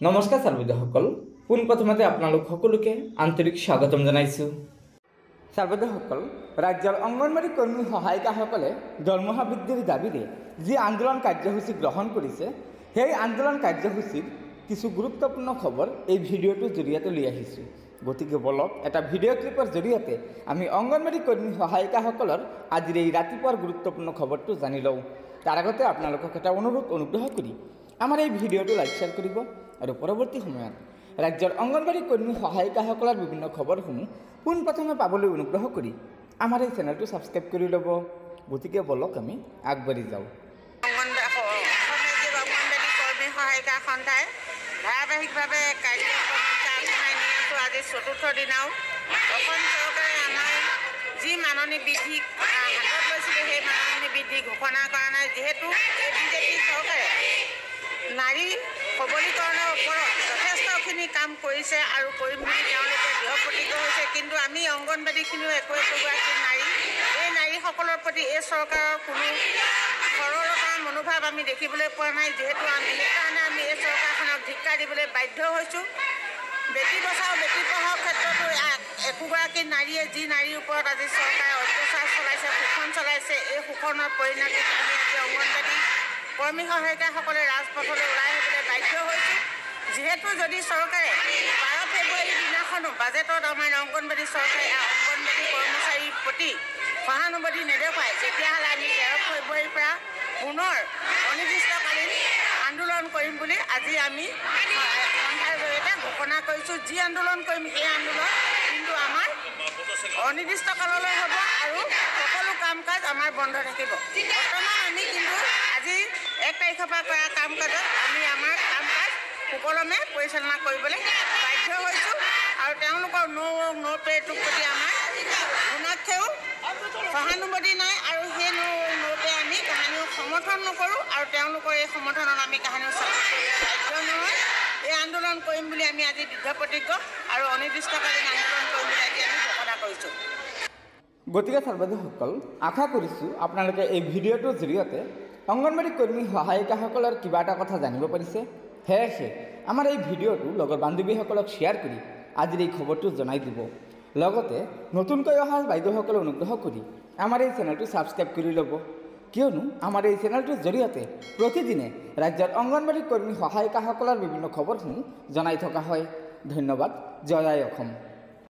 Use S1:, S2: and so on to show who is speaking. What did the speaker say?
S1: নমস্কাৰ ছাৰবাইদেউসকল, পোনপ্ৰথমতে আপোনালোক সকলোকে আন্তৰিক স্বাগতম জনাইছোঁ। ছাৰবাইদেউসকল, ৰাজ্যৰ অংগনবাড়ী কৰ্মী সহায়িকাসকলে দৰমহা বৃদ্ধিৰ দাবীৰে যি আন্দোলন কাৰ্যসূচী গ্ৰহণ কৰিছে, সেই আন্দোলন কাৰ্যসূচীৰ কিছু গুৰুত্বপূৰ্ণ খবৰ এই ভিডিঅ'টোৰ জৰিয়তে লৈ আহিছোঁ। গতিকে বলক এটা ভিডিঅ' ক্লিপৰ জৰিয়তে আমি অংগনবাড়ী কৰ্মী সহায়িকাসকলৰ আজিৰ এই ৰাতিপুৱাৰ গুৰুত্বপূৰ্ণ খবৰটো জানি লওঁ। তাৰ আগতে আপোনালোকক এটা অনুগ্ৰহ কৰি আমাৰ এই ভিডিঅ'টো লাইক শ্বেয়াৰ কৰিব আৰু পৰৱৰ্তী সময়ত ৰাজ্যৰ অংগনবাড়ী কৰ্মী সহায়িকাসকলৰ বিভিন্ন খবৰসমূহ পোনপ্ৰথমে পাবলৈ অনুগ্ৰহ কৰি আমাৰ এই চেনেলটো ছাবস্ক্ৰাইব কৰি ল'ব। গতিকে বলক আমি আগবাঢ়ি যাওঁ।
S2: অংগনবাড়ী কৰ্মী সহায়িকা সন্থাই ধাৰাবাহিকভাৱে কাৰ্যক্ৰমতা আগবঢ়াই নি আছোঁ। আজি চতুৰ্থ দিনাও অসম চৰকাৰে আমাৰ যি মাননি বৃদ্ধি হাতত লৈছিলে, সেই মাননি বৃদ্ধি ঘোষণা কৰা নাই। যিহেতু এই বিজেপি চৰকাৰে নাৰী সবলীকৰণৰ ওপৰত যথেষ্টখিনি কাম কৰিছে আৰু কৰিম বুলি তেওঁলোকে দৃঢ় প্ৰতিজ্ঞ হৈছে, কিন্তু আমি অংগনবাড়ীখিনিও একোগৰাকী নাৰী, এই নাৰীসকলৰ প্ৰতি এই চৰকাৰৰ কোনো সৰলতা মনোভাৱ আমি দেখিবলৈ পোৱা নাই। যিহেতু সেইকাৰণে আমি এই চৰকাৰখনক ধিক্কাৰ দিবলৈ বাধ্য হৈছোঁ। বেটী বচাও বেটী পঢ়াও ক্ষেত্ৰতো একোগৰাকী নাৰীয়ে যি নাৰীৰ ওপৰত আজি চৰকাৰে অত্যাচাৰ চলাইছে, শোষণ চলাইছে, এই শোষণৰ পৰিণতিত আমি আজি অংগনবাড়ী কৰ্মী সহায়িকাসকলে ৰাজপথলৈ ওলাই আহিবলৈ বাধ্য হৈছোঁ। যিহেতু যদি চৰকাৰে 12 ফেব্ৰুৱাৰীৰ দিনাখনো বাজেটত আমাৰ অংগনবাড়ী চৰকাৰে অংগনবাড়ী কৰ্মচাৰীৰ প্ৰতি সহানুভূতি নেদেখুৱায়, তেতিয়াহ'লে আমি 13 ফেব্ৰুৱাৰীৰ পৰা পুনৰ অনিৰ্দিষ্টকালীন আন্দোলন কৰিম বুলি আজি আমি সন্থাৰ জৰিয়তে ঘোষণা কৰিছোঁ। যি আন্দোলন কৰিম সেই আন্দোলন কিন্তু আমাৰ অনিৰ্দিষ্টকাললৈ হ'ব আৰু সকলো কাম কাজ আমাৰ বন্ধ থাকিব। বৰ্তমান আমি কিন্তু আজি 1 তাৰিখৰ পৰা কৰা কাম কাজত আমি আমাৰ কাম কাজ সুকলমে পৰিচালনা কৰিবলৈ বাধ্য হৈছোঁ আৰু তেওঁলোকৰ ন' পে'টোৰ প্ৰতি আমাৰ ঘুণাক্ষেও সহানুভূতি নাই আৰু সেই ন' পে' আমি কাহানিও সমৰ্থন নকৰোঁ আৰু তেওঁলোকৰ এই সমৰ্থনত আমি কাহানিও ছাপোৰ্ট কৰিবলৈ বাধ্য নহয়। এই আন্দোলন কৰিম বুলি আমি আজি দৃঢ় প্ৰতিজ্ঞ আৰু অনিৰ্দিষ্টকালীন আন্দোলন কৰিম বুলি আজি আমি ঘোষণা কৰিছোঁ।
S1: গতিকে ছাৰবাইদেউসকল, আশা কৰিছোঁ আপোনালোকে এই ভিডিঅ'টোৰ জৰিয়তে অংগনবাড়ী কৰ্মী সহায়িকাসকলৰ কিবা এটা কথা জানিব পাৰিছে। সেয়েহে আমাৰ এই ভিডিঅ'টো লগৰ বান্ধৱীসকলক শ্বেয়াৰ কৰি আজিৰ এই খবৰটো জনাই দিব। লগতে নতুনকৈ অহা বাইদেউসকলে অনুগ্ৰহ কৰি আমাৰ এই চেনেলটো ছাবস্ক্ৰাইব কৰি ল'ব, কিয়নো আমাৰ এই চেনেলটোৰ জৰিয়তে প্ৰতিদিনে ৰাজ্যৰ অংগনবাড়ী কৰ্মী সহায়িকাসকলৰ বিভিন্ন খবৰসমূহ জনাই থকা হয়। ধন্যবাদ। জয় আই অসম।